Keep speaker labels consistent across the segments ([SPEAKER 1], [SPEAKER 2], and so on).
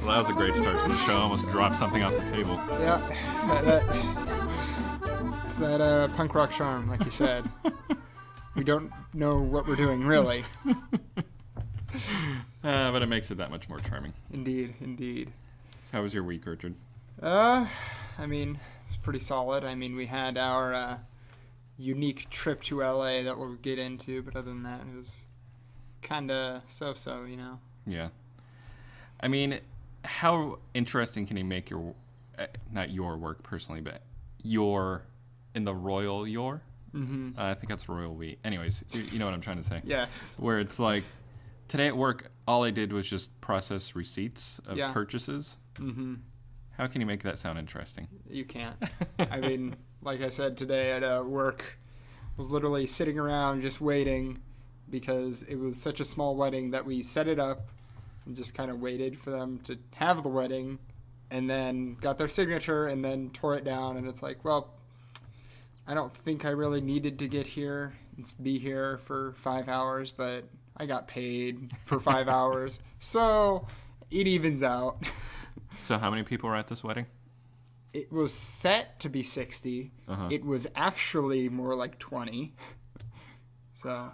[SPEAKER 1] Well, that was a great start to the show. I almost dropped something off the table.
[SPEAKER 2] Yeah, it's that punk rock charm, like you said. We don't know what we're doing, really.
[SPEAKER 1] But it makes it that much more charming.
[SPEAKER 2] Indeed, indeed.
[SPEAKER 1] So how was your week, Richard?
[SPEAKER 2] I mean, it's pretty solid. I mean, we had our unique trip to LA that we'll get into, but other than that, it was kind of so-so, you know?
[SPEAKER 1] Yeah. I mean, how interesting can you make your, not your work personally, but your, in the royal your?
[SPEAKER 2] Mm-hmm.
[SPEAKER 1] I think that's royal we. Anyways, you know what I'm trying to say.
[SPEAKER 2] Yes.
[SPEAKER 1] Where it's like, today at work, all I did was just process receipts of
[SPEAKER 2] Yeah.
[SPEAKER 1] purchases.
[SPEAKER 2] Mm-hmm.
[SPEAKER 1] How can you make that sound interesting?
[SPEAKER 2] You can't. I mean, like I said today at work, I was literally sitting around just waiting because it was such a small wedding that we set it up and just kind of waited for them to have the wedding and then got their signature and then tore it down. And it's like, well, I don't think I really needed to get here and be here for 5 hours, but I got paid for 5 hours. So it evens out.
[SPEAKER 1] So how many people were at this wedding?
[SPEAKER 2] It was set to be 60.
[SPEAKER 1] Uh-huh.
[SPEAKER 2] It was actually more like 20. So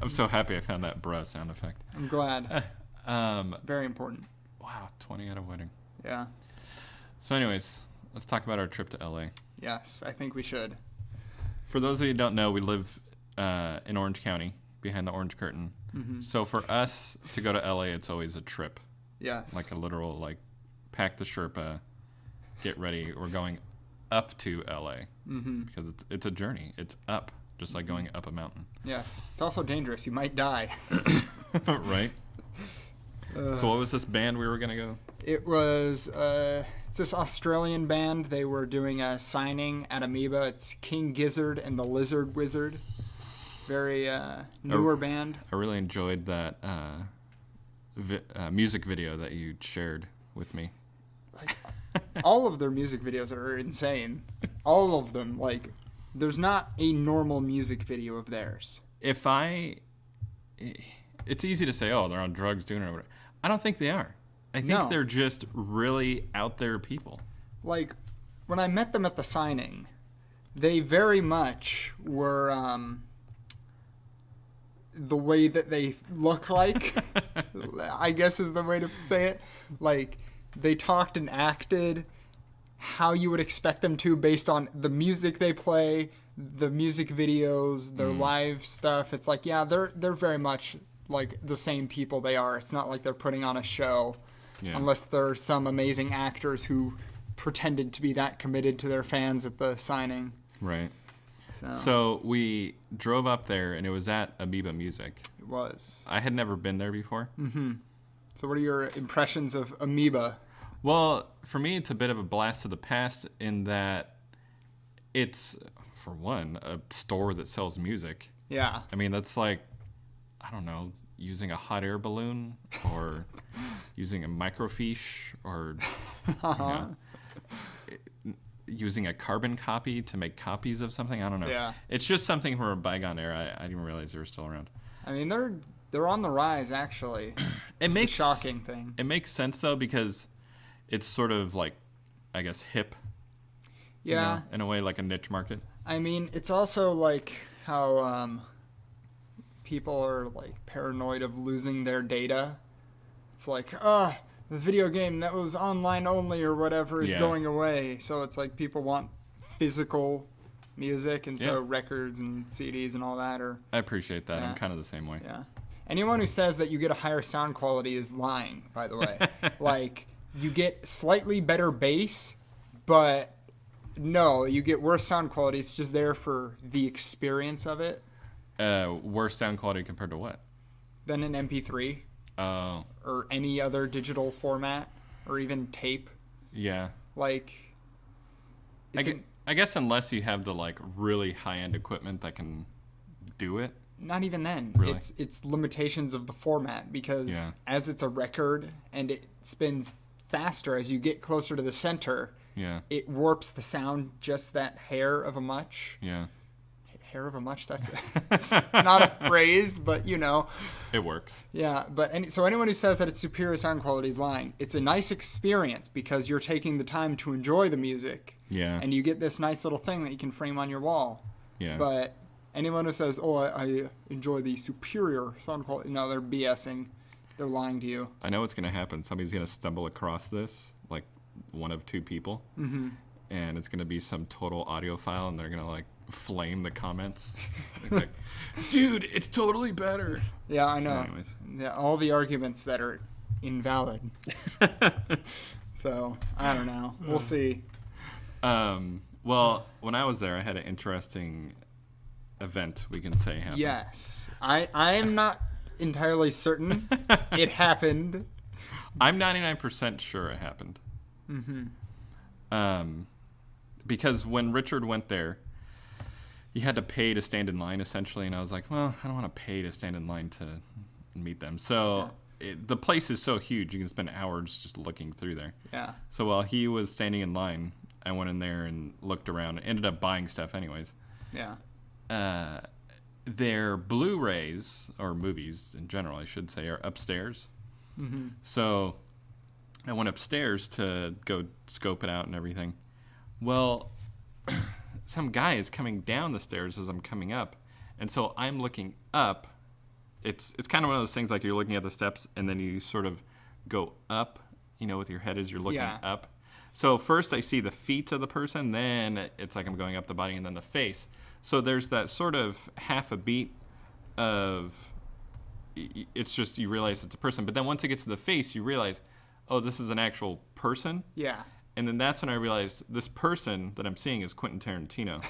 [SPEAKER 1] I'm so happy I found that bruh sound effect.
[SPEAKER 2] I'm glad.
[SPEAKER 1] Um,
[SPEAKER 2] Very important.
[SPEAKER 1] wow, 20 at a wedding.
[SPEAKER 2] Yeah.
[SPEAKER 1] So anyways, let's talk about our trip to LA.
[SPEAKER 2] Yes, I think we should.
[SPEAKER 1] For those of you who don't know, we live in Orange County, behind the Orange Curtain.
[SPEAKER 2] Mm-hmm.
[SPEAKER 1] So for us to go to LA, it's always a trip.
[SPEAKER 2] Yes.
[SPEAKER 1] Like a literal, like, pack the Sherpa, get ready. We're going up to LA
[SPEAKER 2] Mm-hmm.
[SPEAKER 1] because it's a journey. It's up, just like going up a mountain.
[SPEAKER 2] Yes. It's also dangerous. You might die.
[SPEAKER 1] Right? So what was this band we were going to go?
[SPEAKER 2] It was it's this Australian band. They were doing a signing at Amoeba. It's King Gizzard and the Lizard Wizard. Very newer band.
[SPEAKER 1] I really enjoyed that music video that you shared with me.
[SPEAKER 2] Like, all of their music videos are insane. All of them. Like, there's not a normal music video of theirs.
[SPEAKER 1] It's easy to say, oh, they're on drugs doing it or whatever. I don't think they are. I think
[SPEAKER 2] No.
[SPEAKER 1] they're just really out there people.
[SPEAKER 2] Like, when I met them at the signing, they very much were the way that they look like, I guess is the way to say it. Like, they talked and acted how you would expect them to based on the music they play, the music videos, their live stuff. It's like, yeah, they're very much like the same people they are. It's not like they're putting on a show.
[SPEAKER 1] Yeah.
[SPEAKER 2] Unless they're some amazing actors who pretended to be that committed to their fans at the signing.
[SPEAKER 1] Right.
[SPEAKER 2] So,
[SPEAKER 1] So we drove up there, and it was at Amoeba Music.
[SPEAKER 2] it was.
[SPEAKER 1] I had never been there before.
[SPEAKER 2] So what are your impressions of Amoeba?
[SPEAKER 1] Well, for me, it's a bit of a blast to the past in that it's, for one, a store that sells music.
[SPEAKER 2] Yeah.
[SPEAKER 1] I mean, that's like, I don't know, using a hot air balloon or using a microfiche or you know, using a carbon copy to make copies of something. I don't know.
[SPEAKER 2] Yeah.
[SPEAKER 1] It's just something from a bygone era. I didn't realize they were still around.
[SPEAKER 2] I mean, they're on the rise, actually.
[SPEAKER 1] It
[SPEAKER 2] It's
[SPEAKER 1] makes
[SPEAKER 2] the shocking thing.
[SPEAKER 1] It makes sense though because it's sort of like, I guess, hip. you
[SPEAKER 2] Yeah.
[SPEAKER 1] know, in a way, like a niche market.
[SPEAKER 2] I mean, it's also like how people are like paranoid of losing their data. It's like, the video game that was online only or whatever is
[SPEAKER 1] Yeah.
[SPEAKER 2] going away. So it's like people want physical music, and so
[SPEAKER 1] Yeah.
[SPEAKER 2] records and CDs and all that are,
[SPEAKER 1] I appreciate that.
[SPEAKER 2] Yeah.
[SPEAKER 1] I'm kind of the same way.
[SPEAKER 2] yeah. Anyone who says that you get a higher sound quality is lying, by the way. Like, you get slightly better bass, but no, you get worse sound quality. It's just there for the experience of it.
[SPEAKER 1] Worse sound quality compared to what?
[SPEAKER 2] Than an MP3
[SPEAKER 1] Oh,
[SPEAKER 2] or any other digital format or even tape.
[SPEAKER 1] yeah.
[SPEAKER 2] Like, it's
[SPEAKER 1] I guess unless you have the like really high end equipment that can do it.
[SPEAKER 2] not even then.
[SPEAKER 1] Really?
[SPEAKER 2] It's limitations of the format because
[SPEAKER 1] Yeah.
[SPEAKER 2] as it's a record and it spins faster as you get closer to the center,
[SPEAKER 1] Yeah.
[SPEAKER 2] it warps the sound just that hair of a hair of a much. That's not a phrase, but you know.
[SPEAKER 1] It works.
[SPEAKER 2] Yeah, so anyone who says that it's superior sound quality is lying. It's a nice experience because you're taking the time to enjoy the music.
[SPEAKER 1] Yeah.
[SPEAKER 2] And you get this nice little thing that you can frame on your wall.
[SPEAKER 1] Yeah.
[SPEAKER 2] But anyone who says, "Oh, I enjoy the superior sound quality," no, they're BSing. They're lying to you.
[SPEAKER 1] I know what's going to happen. Somebody's going to stumble across this, like one of two people, and it's going to be some total audiophile, and they're going to like flame the comments. Like, dude, it's totally better.
[SPEAKER 2] Yeah, I know.
[SPEAKER 1] Anyways.
[SPEAKER 2] Yeah, all the arguments that are invalid. So I don't know. We'll see.
[SPEAKER 1] Well, when I was there, I had an interesting event, we can say, happen.
[SPEAKER 2] Yes, I am not entirely certain it happened.
[SPEAKER 1] I'm 99% sure it happened. Because when Richard went there, he had to pay to stand in line, essentially, and I was like, well, I don't want to pay to stand in line to meet them. So the place is so huge, you can spend hours just looking through there.
[SPEAKER 2] Yeah.
[SPEAKER 1] So while he was standing in line, I went in there and looked around, ended up buying stuff anyways.
[SPEAKER 2] Yeah.
[SPEAKER 1] Their Blu-rays, or movies in general, I should say, are upstairs. So I went upstairs to go scope it out and everything. Well, some guy is coming down the stairs as I'm coming up, and so I'm looking up. It's kind of one of those things like you're looking at the steps, and then you sort of go up, you know, with your head as you're looking up. So first I see the feet of the person, then it's like I'm going up the body, and then the face. So there's that sort of half a beat of, it's just you realize it's a person. But then once it gets to the face, you realize, oh, this is an actual person.
[SPEAKER 2] Yeah.
[SPEAKER 1] And then that's when I realized this person that I'm seeing is Quentin Tarantino.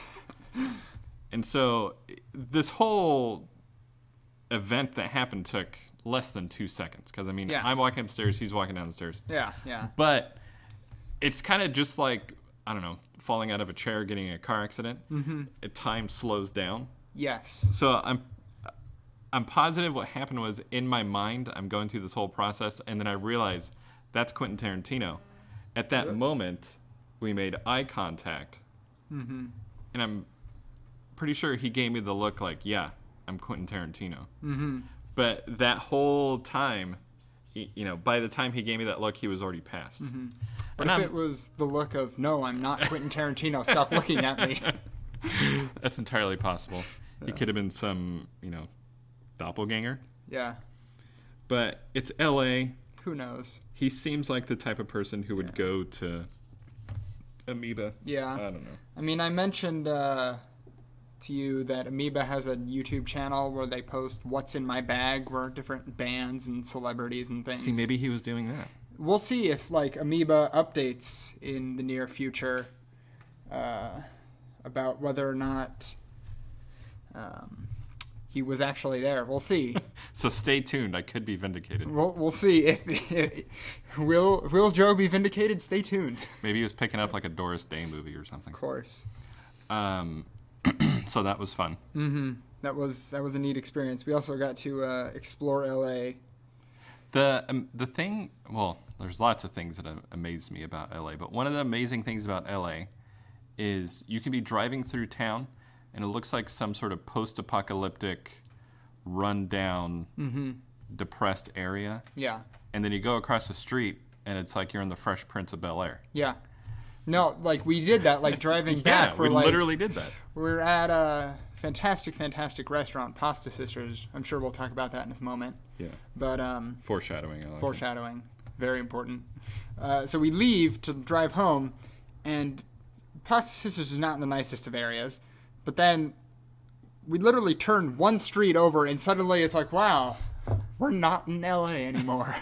[SPEAKER 1] And so this whole event that happened took less than 2 seconds. Because, I mean, I'm walking upstairs, he's walking down the stairs.
[SPEAKER 2] Yeah, yeah.
[SPEAKER 1] But it's kind of just like, I don't know, falling out of a chair, getting in a car accident. Time slows down.
[SPEAKER 2] Yes.
[SPEAKER 1] So I'm positive what happened was, in my mind, I'm going through this whole process, and then I realize that's Quentin Tarantino. At that moment, we made eye contact, and I'm pretty sure he gave me the look like, yeah, I'm Quentin Tarantino. But that whole time, you know, by the time he gave me that look, he was already passed.
[SPEAKER 2] What if it was the look of, no, I'm not Quentin Tarantino, stop looking at me?
[SPEAKER 1] That's entirely possible. He could have been some, you know, doppelganger.
[SPEAKER 2] Yeah.
[SPEAKER 1] But it's L.A.
[SPEAKER 2] Who knows?
[SPEAKER 1] He seems like the type of person who would go to Amoeba.
[SPEAKER 2] Yeah.
[SPEAKER 1] I don't know.
[SPEAKER 2] I mean, I mentioned to you that Amoeba has a YouTube channel where they post what's in my bag, where different bands and celebrities and things.
[SPEAKER 1] See, maybe he was doing that.
[SPEAKER 2] We'll see if, like, Amoeba updates in the near future about whether or not he was actually there. We'll see.
[SPEAKER 1] So stay tuned. I could be vindicated.
[SPEAKER 2] We'll see if will Joe be vindicated. Stay tuned.
[SPEAKER 1] Maybe he was picking up like a Doris Day movie or something.
[SPEAKER 2] Of course.
[SPEAKER 1] So that was fun.
[SPEAKER 2] That was a neat experience. We also got to explore LA.
[SPEAKER 1] The thing, well, there's lots of things that amaze me about LA, but one of the amazing things about LA is you can be driving through town, and it looks like some sort of post-apocalyptic, run-down, depressed area.
[SPEAKER 2] Yeah.
[SPEAKER 1] And then you go across the street, and it's like you're in the Fresh Prince of Bel-Air.
[SPEAKER 2] Yeah. No, like, we did that, like, driving back.
[SPEAKER 1] We literally did that.
[SPEAKER 2] We're at a fantastic restaurant, Pasta Sisters. I'm sure we'll talk about that in a moment.
[SPEAKER 1] Yeah.
[SPEAKER 2] But,
[SPEAKER 1] foreshadowing. I like
[SPEAKER 2] foreshadowing. Very important. So we leave to drive home, and Pasta Sisters is not in the nicest of areas. But then we literally turned one street over, and suddenly it's like, wow, we're not in LA anymore.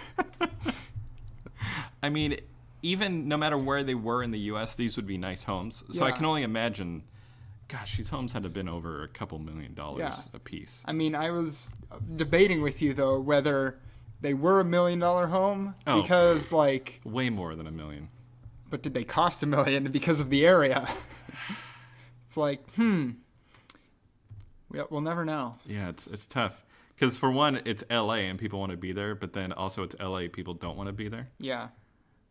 [SPEAKER 1] I mean, even no matter where they were in the U.S., these would be nice homes. So I can only imagine, gosh, these homes had to have been over $2 million a piece.
[SPEAKER 2] I mean, I was debating with you, though, whether they were $1 million home because, like...
[SPEAKER 1] Way more than $1 million.
[SPEAKER 2] But did they cost $1 million because of the area? It's like, we'll never know.
[SPEAKER 1] Yeah, it's tough. Because for one, it's L.A. and people want to be there, but then also it's L.A. people don't want to be there.
[SPEAKER 2] Yeah.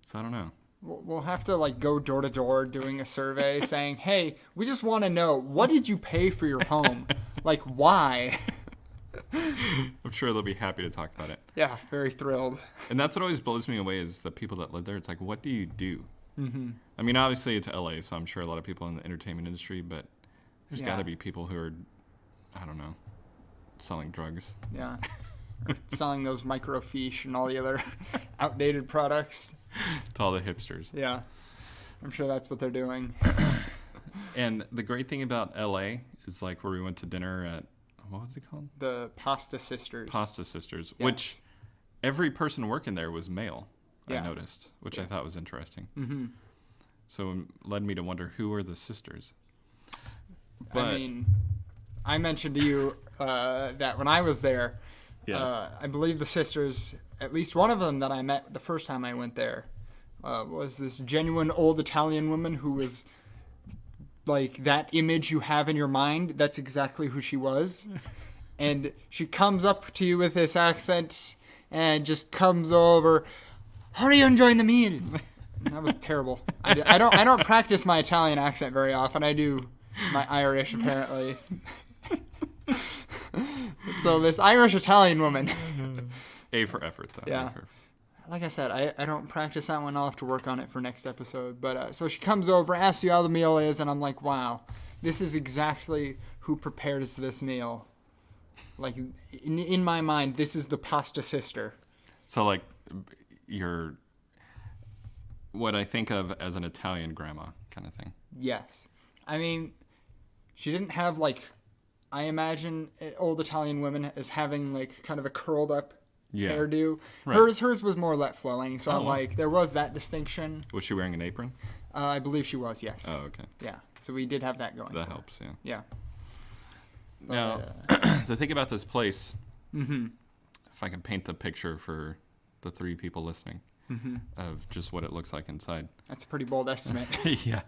[SPEAKER 1] So I don't know.
[SPEAKER 2] We'll have to like go door to door doing a survey saying, "Hey, we just want to know, what did you pay for your home? Like, why?"
[SPEAKER 1] I'm sure they'll be happy to talk about it.
[SPEAKER 2] Yeah, very thrilled.
[SPEAKER 1] And that's what always blows me away is the people that live there. It's like, what do you do? Mm-hmm. I mean, obviously it's LA, so I'm sure a lot of people in the entertainment industry, but there's got to be people who are, I don't know, selling drugs.
[SPEAKER 2] Yeah. Or selling those microfiche and all the other outdated products.
[SPEAKER 1] To all the hipsters.
[SPEAKER 2] Yeah. I'm sure that's what they're doing.
[SPEAKER 1] And the great thing about LA is like where we went to dinner at, what was it called?
[SPEAKER 2] The Pasta Sisters.
[SPEAKER 1] Pasta Sisters,
[SPEAKER 2] Yes.
[SPEAKER 1] which every person working there was male,
[SPEAKER 2] Yeah.
[SPEAKER 1] I noticed, which
[SPEAKER 2] Yeah.
[SPEAKER 1] I thought was interesting.
[SPEAKER 2] Mm-hmm.
[SPEAKER 1] So it led me to wonder, who are the sisters? But,
[SPEAKER 2] I mean, I mentioned to you that when I was there,
[SPEAKER 1] yeah.
[SPEAKER 2] I believe the sisters, at least one of them that I met the first time I went there, was this genuine old Italian woman who was like that image you have in your mind. That's exactly who she was. And she comes up to you with this accent and just comes over. How are you enjoying the meal? That was terrible. I don't practice my Italian accent very often. I do my Irish apparently. So this Irish Italian woman.
[SPEAKER 1] A for effort, though.
[SPEAKER 2] Yeah. Like I said, I don't practice that one. I'll have to work on it for next episode. But so she comes over, asks you how the meal is, and I'm like, wow, this is exactly who prepares this meal. Like, in my mind, this is the pasta sister.
[SPEAKER 1] So, like, you're what I think of as an Italian grandma kind of thing.
[SPEAKER 2] Yes. I mean, she didn't have, like, I imagine old Italian women as having, like, kind of a curled up hairdo.
[SPEAKER 1] Right.
[SPEAKER 2] Hers was more let flowing, so I'm like, there was that distinction.
[SPEAKER 1] Was she wearing an apron?
[SPEAKER 2] I believe she was, yes.
[SPEAKER 1] Oh, okay.
[SPEAKER 2] Yeah, so we did have that going.
[SPEAKER 1] That helps, yeah.
[SPEAKER 2] Yeah. But,
[SPEAKER 1] Now, the thing about this place,
[SPEAKER 2] mm-hmm.
[SPEAKER 1] if I can paint the picture for the 3 people listening of just what it looks like inside.
[SPEAKER 2] That's a pretty bold estimate.
[SPEAKER 1] Yeah.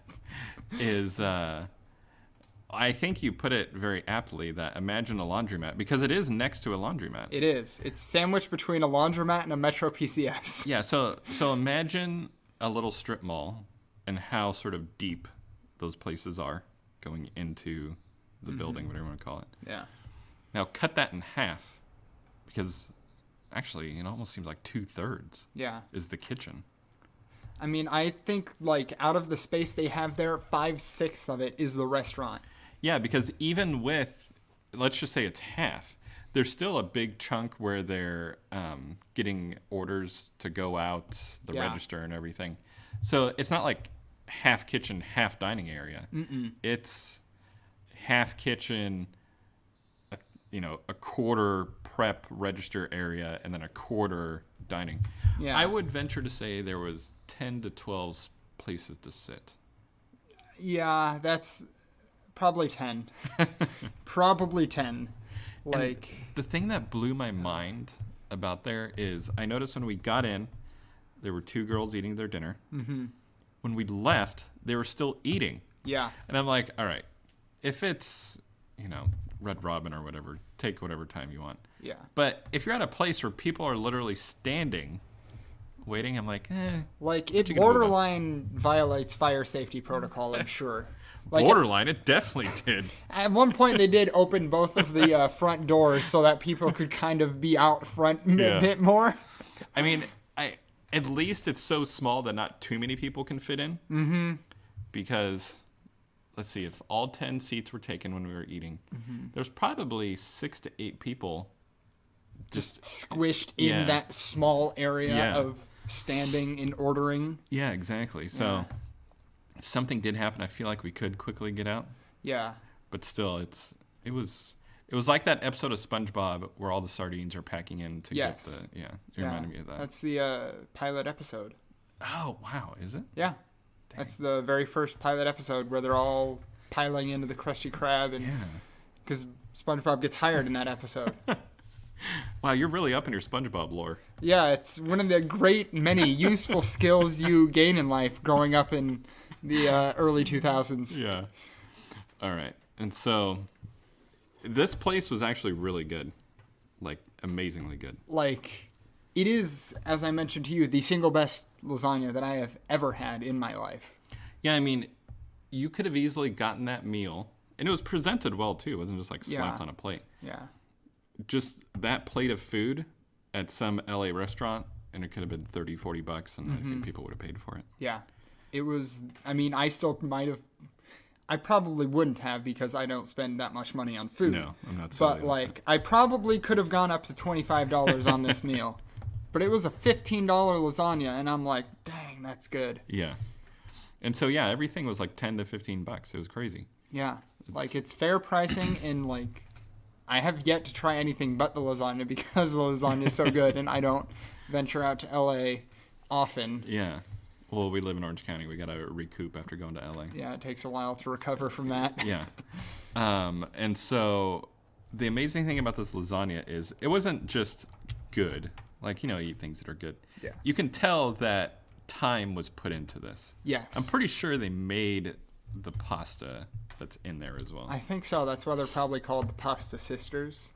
[SPEAKER 1] Is, I think you put it very aptly that imagine a laundromat, because it is next to a laundromat.
[SPEAKER 2] It is. It's sandwiched between a laundromat and a Metro PCS.
[SPEAKER 1] Yeah, so imagine a little strip mall and how sort of deep those places are going into the building, whatever you want to call it.
[SPEAKER 2] Yeah.
[SPEAKER 1] Now cut that in half, because actually it almost seems like 2/3
[SPEAKER 2] Yeah.
[SPEAKER 1] is the kitchen.
[SPEAKER 2] I mean, I think, like, out of the space they have there, 5/6 of it is the restaurant.
[SPEAKER 1] Yeah, because even with, let's just say it's half, there's still a big chunk where they're getting orders to go out, the register and everything. So it's not like half kitchen, half dining area. It's half kitchen, a quarter prep register area, and then a quarter dining.
[SPEAKER 2] Yeah.
[SPEAKER 1] I would venture to say there was 10 to 12 places to sit.
[SPEAKER 2] Yeah, that's probably 10. Probably 10. Like,
[SPEAKER 1] And the thing that blew my mind about there is I noticed when we got in, there were 2 girls eating their dinner. Mm-hmm. When we left, they were still eating.
[SPEAKER 2] yeah.
[SPEAKER 1] And I'm like, all right, if it's, Red Robin or whatever, take whatever time you want.
[SPEAKER 2] Yeah.
[SPEAKER 1] But if you're at a place where people are literally standing, waiting, I'm like,
[SPEAKER 2] Like, it
[SPEAKER 1] You can move on.
[SPEAKER 2] borderline violates fire safety protocol, I'm sure. Like,
[SPEAKER 1] borderline, it definitely did.
[SPEAKER 2] at one point, they did open both of the front doors so that people could kind of be out front
[SPEAKER 1] Yeah.
[SPEAKER 2] a bit more.
[SPEAKER 1] I mean, at least it's so small that not too many people can fit in. Mm-hmm. Because, let's see, if all 10 seats were taken when we were eating, there's probably 6 to 8 people
[SPEAKER 2] Just squished in
[SPEAKER 1] Yeah.
[SPEAKER 2] that small area
[SPEAKER 1] Yeah.
[SPEAKER 2] of standing and ordering.
[SPEAKER 1] Yeah, exactly. So if something did happen, I feel like we could quickly get out.
[SPEAKER 2] Yeah.
[SPEAKER 1] But still, it was like that episode of SpongeBob where all the sardines are packing in to
[SPEAKER 2] Yes.
[SPEAKER 1] get the it reminded me of that.
[SPEAKER 2] That's the pilot episode.
[SPEAKER 1] Oh wow, is it?
[SPEAKER 2] Yeah. That's the very first pilot episode where they're all piling into the Krusty Krab, and
[SPEAKER 1] Yeah.
[SPEAKER 2] because SpongeBob gets hired in that episode.
[SPEAKER 1] Wow, you're really up in your SpongeBob lore.
[SPEAKER 2] Yeah, it's one of the great many useful skills you gain in life growing up in the early 2000s.
[SPEAKER 1] Yeah. All right. And so this place was actually really good. Like amazingly good.
[SPEAKER 2] Like, It is, as I mentioned to you, the single best lasagna that I have ever had in my life.
[SPEAKER 1] Yeah, I mean, you could have easily gotten that meal, and it was presented well too. It wasn't just like slapped on a plate.
[SPEAKER 2] Yeah.
[SPEAKER 1] Just that plate of food at some LA restaurant, and it could have been $30-$40, and I think people would have paid for it.
[SPEAKER 2] Yeah. It was, I mean, I still might have, I probably wouldn't have because I don't spend that much money on food.
[SPEAKER 1] No, I'm not.
[SPEAKER 2] But like, I probably could have gone up to $25 on this meal. But it was a $15 lasagna, and I'm like, dang, that's good.
[SPEAKER 1] Yeah. And so, yeah, everything was like $10 to $15. It was crazy.
[SPEAKER 2] Yeah. Like, it's fair pricing, and like, I have yet to try anything but the lasagna because the lasagna is so good, and I don't venture out to LA often.
[SPEAKER 1] Yeah. Well, we live in Orange County. We got to recoup after going to LA.
[SPEAKER 2] Yeah, it takes a while to recover from that.
[SPEAKER 1] Yeah. And so the amazing thing about this lasagna is it wasn't just good. Like, you know, you eat things that are good.
[SPEAKER 2] Yeah.
[SPEAKER 1] You can tell that time was put into this.
[SPEAKER 2] Yes.
[SPEAKER 1] I'm pretty sure they made the pasta that's in there as well.
[SPEAKER 2] I think so. That's why they're probably called the Pasta Sisters.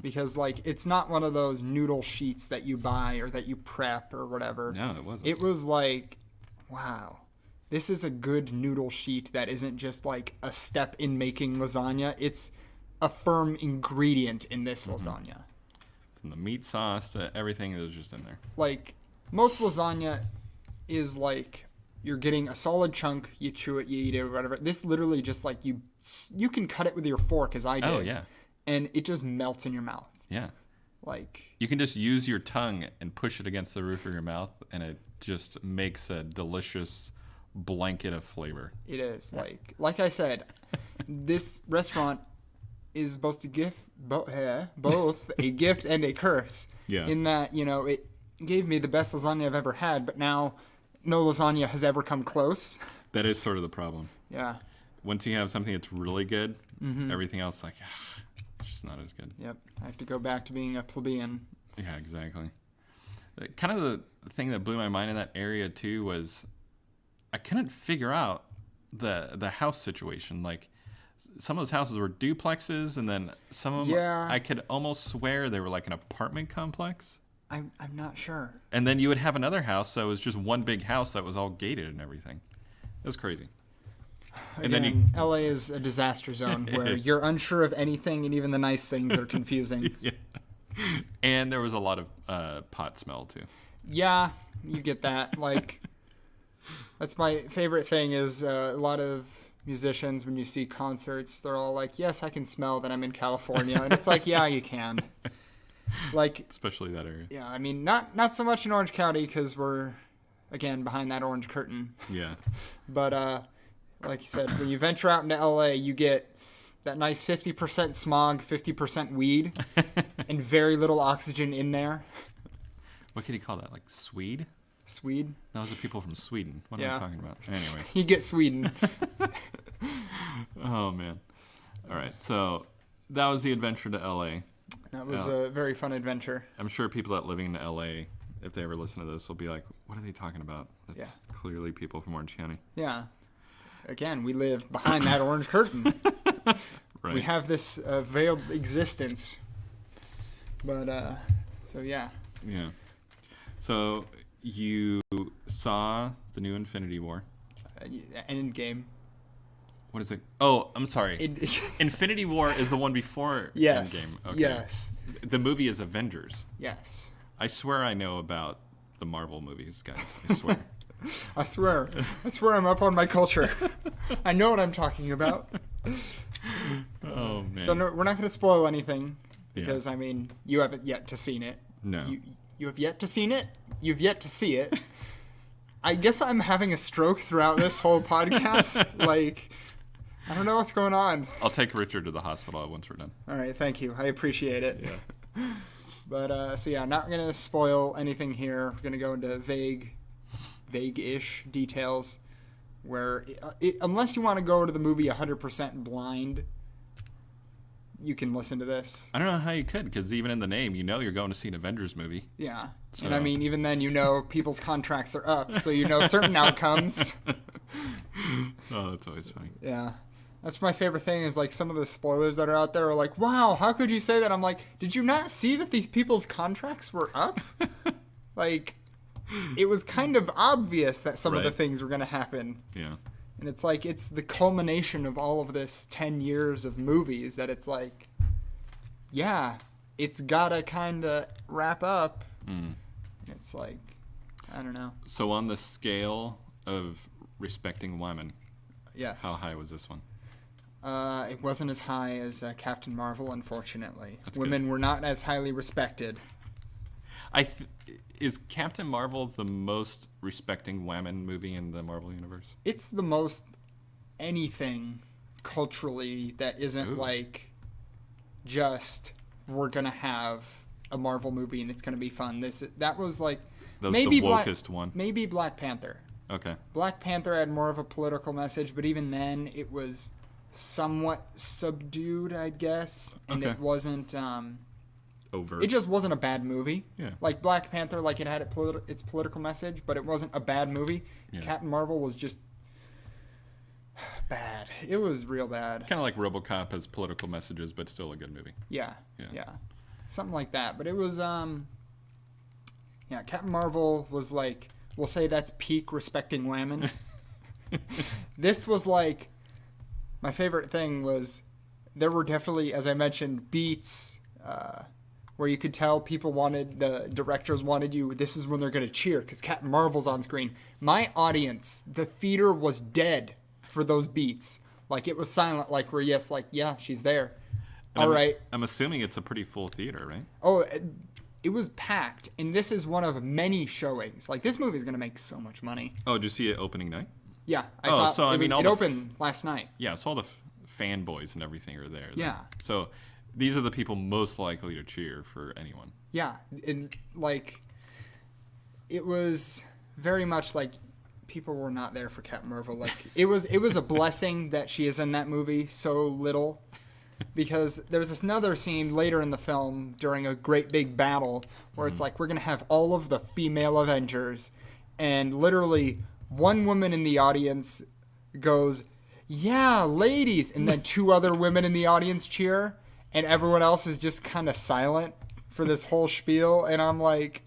[SPEAKER 2] Because, like, it's not one of those noodle sheets that you buy or that you prep or whatever.
[SPEAKER 1] No, it wasn't.
[SPEAKER 2] It was like, wow, this is a good noodle sheet that isn't just like a step in making lasagna. It's a firm ingredient in this lasagna.
[SPEAKER 1] From the meat sauce to everything that was just in there.
[SPEAKER 2] Like, most lasagna is like you're getting a solid chunk, you chew it, you eat it, or whatever. This literally just like you can cut it with your fork, as I did.
[SPEAKER 1] Oh, yeah.
[SPEAKER 2] And it just melts in your mouth.
[SPEAKER 1] Yeah.
[SPEAKER 2] Like,
[SPEAKER 1] you can just use your tongue and push it against the roof of your mouth, and it just makes a delicious blanket of flavor.
[SPEAKER 2] It is. Like I said, this restaurant is supposed to give both a gift and a curse.
[SPEAKER 1] Yeah.
[SPEAKER 2] In that, you know, it gave me the best lasagna I've ever had, but now no lasagna has ever come close.
[SPEAKER 1] That is sort of the problem.
[SPEAKER 2] Yeah.
[SPEAKER 1] Once you have something that's really good, everything else, like, it's just not as good.
[SPEAKER 2] Yep. I have to go back to being a plebeian.
[SPEAKER 1] Yeah, exactly. Kind of the thing that blew my mind in that area, too, was I couldn't figure out the house situation. Like, some of those houses were duplexes, and then some of them, I could almost swear they were like an apartment complex.
[SPEAKER 2] I'm not sure.
[SPEAKER 1] And then you would have another house that was just one big house that was all gated and everything. It was crazy.
[SPEAKER 2] And then LA is a disaster zone where you're unsure of anything, and even the nice things are confusing.
[SPEAKER 1] Yeah. And there was a lot of pot smell too.
[SPEAKER 2] Yeah, you get that. Like, that's my favorite thing is a lot of musicians, when you see concerts, they're all like, yes, I can smell that I'm in California. And it's like, yeah, you can. Like,
[SPEAKER 1] especially that area.
[SPEAKER 2] Yeah, I mean, not so much in Orange County because we're, again, behind that orange curtain.
[SPEAKER 1] Yeah.
[SPEAKER 2] But, like you said, when you venture out into LA, you get that nice 50% smog, 50% weed, and very little oxygen in there.
[SPEAKER 1] What could you call that? Like Swede?
[SPEAKER 2] Swede?
[SPEAKER 1] Those are people from Sweden. What am I talking about? Anyway.
[SPEAKER 2] You get Sweden.
[SPEAKER 1] Oh, man. All right. So that was the adventure to LA.
[SPEAKER 2] That was a very fun adventure.
[SPEAKER 1] I'm sure people that living in LA, if they ever listen to this, will be like, what are they talking about? That's clearly people from Orange County.
[SPEAKER 2] Yeah. Again, we live behind that orange curtain.
[SPEAKER 1] Right.
[SPEAKER 2] We have this veiled existence. But, so yeah.
[SPEAKER 1] Yeah. So you saw the new Infinity War.
[SPEAKER 2] Endgame.
[SPEAKER 1] What is it? Oh, I'm sorry. Infinity War is the one before
[SPEAKER 2] Yes.
[SPEAKER 1] Endgame. Okay.
[SPEAKER 2] Yes.
[SPEAKER 1] The movie is Avengers.
[SPEAKER 2] Yes.
[SPEAKER 1] I swear I know about the Marvel movies, guys. I swear.
[SPEAKER 2] I swear I'm up on my culture. I know what I'm talking about.
[SPEAKER 1] Oh, man.
[SPEAKER 2] So no, we're not going to spoil anything because, I mean, you haven't yet to seen it.
[SPEAKER 1] No.
[SPEAKER 2] You have yet to seen it? You've yet to see it. I guess I'm having a stroke throughout this whole podcast. Like, I don't know what's going on.
[SPEAKER 1] I'll take Richard to the hospital once we're done.
[SPEAKER 2] All right, thank you. I appreciate it.
[SPEAKER 1] Yeah.
[SPEAKER 2] But, so yeah, not going to spoil anything here. We're going to go into vague-ish details where, unless you want to go to the movie 100% blind, you can listen to this.
[SPEAKER 1] I don't know how you could, because even in the name, you know you're going to see an Avengers movie.
[SPEAKER 2] Yeah.
[SPEAKER 1] So.
[SPEAKER 2] And I mean, even then, you know people's contracts are up, so you know certain outcomes.
[SPEAKER 1] Oh, that's always funny.
[SPEAKER 2] Yeah. That's my favorite thing is like some of the spoilers that are out there are like, wow, how could you say that? I'm like, did you not see that these people's contracts were up? Like, it was kind of obvious that some of the things were going to happen.
[SPEAKER 1] Yeah.
[SPEAKER 2] And it's like, it's the culmination of all of this 10 years of movies that it's like, yeah, it's got to kind of wrap up. It's like, I don't know.
[SPEAKER 1] So on the scale of respecting women,
[SPEAKER 2] yes.
[SPEAKER 1] How high was this one?
[SPEAKER 2] It wasn't as high as Captain Marvel, unfortunately.
[SPEAKER 1] That's
[SPEAKER 2] Women were not as highly respected.
[SPEAKER 1] Is Captain Marvel the most respecting women movie in the Marvel Universe?
[SPEAKER 2] It's the most anything culturally that isn't like just we're gonna have a Marvel movie and it's gonna be fun. That was like maybe
[SPEAKER 1] the wokest one.
[SPEAKER 2] Maybe Black Panther.
[SPEAKER 1] Okay.
[SPEAKER 2] Black Panther had more of a political message, but even then it was somewhat subdued, I guess, and it wasn't
[SPEAKER 1] overt.
[SPEAKER 2] It just wasn't a bad movie.
[SPEAKER 1] Yeah.
[SPEAKER 2] Like Black Panther, like it had its political message, but it wasn't a bad movie. Yeah. Captain Marvel was just bad. It was real bad.
[SPEAKER 1] Kind of like RoboCop has political messages, but still a good movie.
[SPEAKER 2] Yeah. Something like that. But it was Captain Marvel was like, we'll say that's peak respecting women. This was like, my favorite thing was there were definitely, as I mentioned, beats where you could tell the directors wanted you, this is when they're going to cheer because Captain Marvel's on screen. My audience, the theater was dead for those beats. Like it was silent, like where yeah, she's there. All right.
[SPEAKER 1] I'm assuming it's a pretty full theater, right?
[SPEAKER 2] Oh, it was packed, and this is one of many showings. Like this movie is going to make so much money.
[SPEAKER 1] Oh, did you see it opening night?
[SPEAKER 2] Yeah,
[SPEAKER 1] I saw. So I mean,
[SPEAKER 2] it opened last night.
[SPEAKER 1] Yeah, so all the fanboys and everything are there.
[SPEAKER 2] Yeah.
[SPEAKER 1] So these are the people most likely to cheer for anyone.
[SPEAKER 2] Yeah, and like it was very much like people were not there for Captain Marvel. Like it was a blessing that she is in that movie so little, because there's this another scene later in the film during a great big battle where it's like we're gonna have all of the female Avengers, and literally one woman in the audience goes, "Yeah, ladies," and then two other women in the audience cheer, and everyone else is just kind of silent for this whole spiel, and I'm like,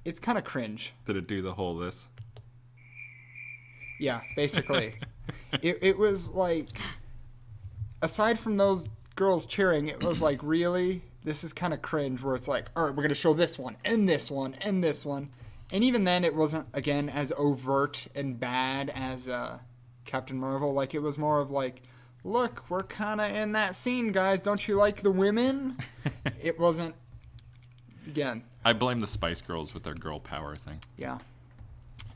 [SPEAKER 2] it's kind of cringe.
[SPEAKER 1] Did it do the whole this?
[SPEAKER 2] Yeah, basically. It was like, aside from those girls cheering, it was like, really? This is kind of cringe, where it's like, all right, we're going to show this one, and this one, and this one. And even then, it wasn't, again, as overt and bad as Captain Marvel. Like, it was more of like, look, we're kind of in that scene, guys. Don't you like the women? It wasn't, again.
[SPEAKER 1] I blame the Spice Girls with their girl power thing.
[SPEAKER 2] Yeah.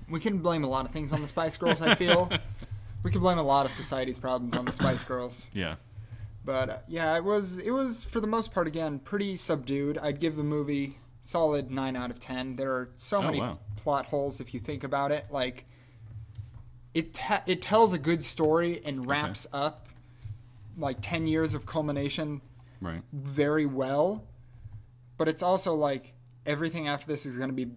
[SPEAKER 2] We can blame a lot of things on the Spice Girls, I feel. We can blame a lot of society's problems on the Spice Girls.
[SPEAKER 1] Yeah.
[SPEAKER 2] But, yeah, it was, for the most part, again, pretty subdued. I'd give the movie solid 9 out of 10. There are so many plot holes if you think about it. Like, it tells a good story and wraps up, like, 10 years of culmination very well. But it's also, like, everything after this is going to be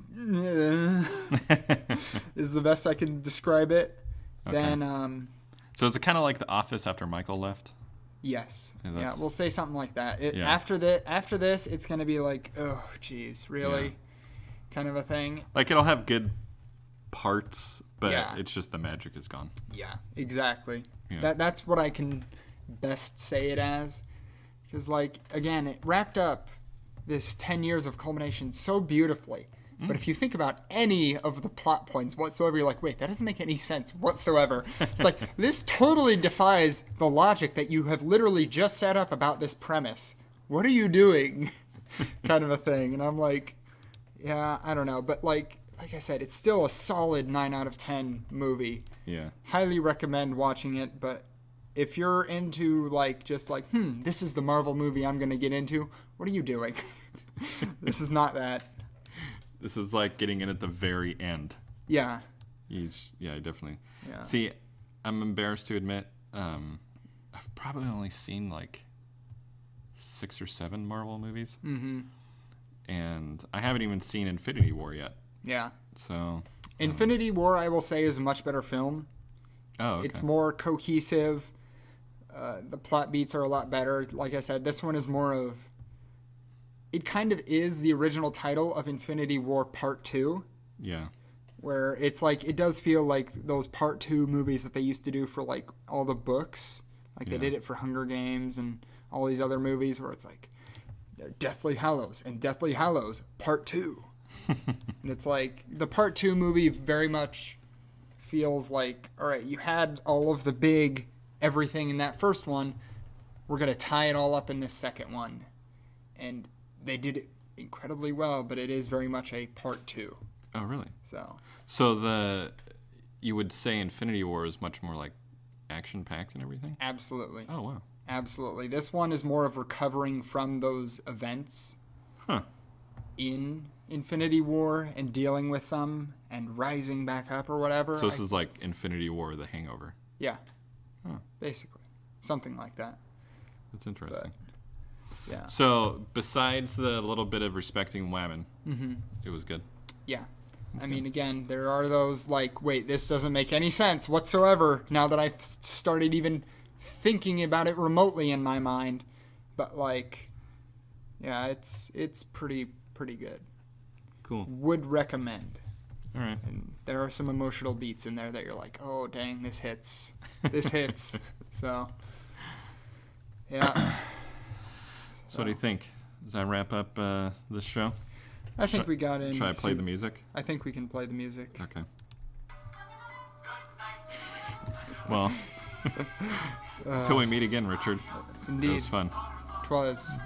[SPEAKER 2] is the best I can describe it. Okay. Then
[SPEAKER 1] so is it kind of like The Office after Michael left?
[SPEAKER 2] Yes. Yeah, we'll say something like that.
[SPEAKER 1] Yeah.
[SPEAKER 2] After this, it's going to be like, oh, geez, really? Yeah. Kind of a thing.
[SPEAKER 1] Like, it'll have good parts, but it's just the magic is gone.
[SPEAKER 2] Yeah, exactly. Yeah. That's what I can best say it as. Because, like, again, it wrapped up this 10 years of culmination so beautifully. But if you think about any of the plot points whatsoever, you're like, wait, that doesn't make any sense whatsoever. It's like, this totally defies the logic that you have literally just set up about this premise. What are you doing? Kind of a thing. And I'm like, yeah, I don't know. But like I said, it's still a solid 9 out of 10 movie.
[SPEAKER 1] Yeah. Highly
[SPEAKER 2] recommend watching it. But if you're into this is the Marvel movie I'm going to get into, what are you doing? This is not that.
[SPEAKER 1] This is like getting in at the very end.
[SPEAKER 2] Yeah.
[SPEAKER 1] Definitely. Yeah. See, I'm embarrassed to admit, I've probably only seen like 6 or 7 Marvel movies.
[SPEAKER 2] Mm-hmm.
[SPEAKER 1] And I haven't even seen Infinity War yet.
[SPEAKER 2] Yeah.
[SPEAKER 1] So.
[SPEAKER 2] Infinity War, I will say, is a much better film.
[SPEAKER 1] Oh, okay.
[SPEAKER 2] It's more cohesive. The plot beats are a lot better. Like I said, this one is more of... It kind of is the original title of Infinity War Part 2.
[SPEAKER 1] Yeah.
[SPEAKER 2] Where it's like, it does feel like those Part 2 movies that they used to do for like all the books. Like they did it for Hunger Games and all these other movies where it's like Deathly Hallows and Deathly Hallows Part 2. And it's like the Part 2 movie very much feels like, all right, you had all of the big everything in that first one. We're going to tie it all up in this second one. And they did it incredibly well, but it is very much a Part 2.
[SPEAKER 1] Oh, really?
[SPEAKER 2] So
[SPEAKER 1] you would say Infinity War is much more like action-packed and everything?
[SPEAKER 2] Absolutely.
[SPEAKER 1] Oh, wow.
[SPEAKER 2] Absolutely. This one is more of recovering from those events in Infinity War and dealing with them and rising back up or whatever.
[SPEAKER 1] So this is like Infinity War, The Hangover.
[SPEAKER 2] Yeah. Basically. Something like that.
[SPEAKER 1] That's interesting.
[SPEAKER 2] But, yeah.
[SPEAKER 1] So besides the little bit of respecting Whammon, it was good.
[SPEAKER 2] Yeah. I mean, again, there are those like, wait, this doesn't make any sense whatsoever now that I've started even thinking about it remotely in my mind. But like, yeah, it's pretty good.
[SPEAKER 1] Cool.
[SPEAKER 2] Would recommend.
[SPEAKER 1] All right.
[SPEAKER 2] And there are some emotional beats in there that you're like, oh, dang, this hits. This hits. So, yeah.
[SPEAKER 1] So what do you think? Does that wrap up this show?
[SPEAKER 2] I think we got in.
[SPEAKER 1] Should I play the music?
[SPEAKER 2] I think we can play the music.
[SPEAKER 1] Okay. Well, until we meet again, Richard.
[SPEAKER 2] Indeed.
[SPEAKER 1] It was fun.
[SPEAKER 2] 'Twas.